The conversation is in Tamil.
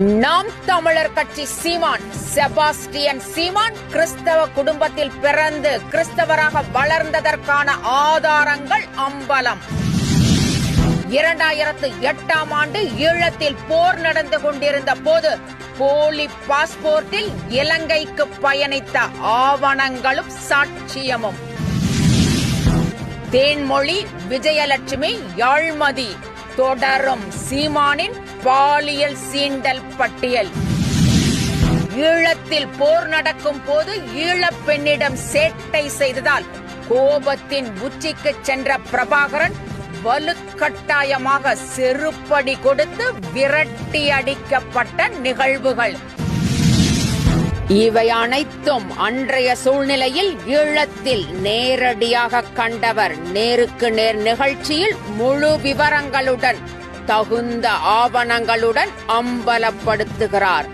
நாம் தமிழர் கட்சி சீமான் செபாஸ்டியன் சீமான் கிறிஸ்தவ குடும்பத்தில் பிறந்து கிறிஸ்தவராக வளர்ந்ததற்கான ஆதாரங்கள் அம்பலம். 2008ஆம் ஆண்டு ஈழத்தில் போர் நடந்து கொண்டிருந்த போது போலி பாஸ்போர்ட்டில் இலங்கைக்கு பயணித்த ஆவணங்களும் சாட்சியமும். தேன்மொழி, விஜயலட்சுமி, யாழ்மதி தொடரும் சீமானின் பாலியல் சீண்டல் பட்டியல். ஈழத்தில் போர் நடக்கும் போது ஈழப் பெண்ணிடம் சேட்டை செய்ததால் கோபத்தின் உச்சிக்கு சென்ற பிரபாகரன் வலுக்கட்டாயமாக செருப்படி கொடுத்து விரட்டி அடிக்கப்பட்ட நிகழ்வுகள். இவை அனைத்தும் அன்றைய சூழ்நிலையில் ஈழத்தில் நேரடியாக கண்டவர் நேருக்கு நேர் நிகழ்ச்சியில் முழு விவரங்களுடன் தகுந்த ஆவணங்களுடன் அம்பலப்படுத்துகிறார்.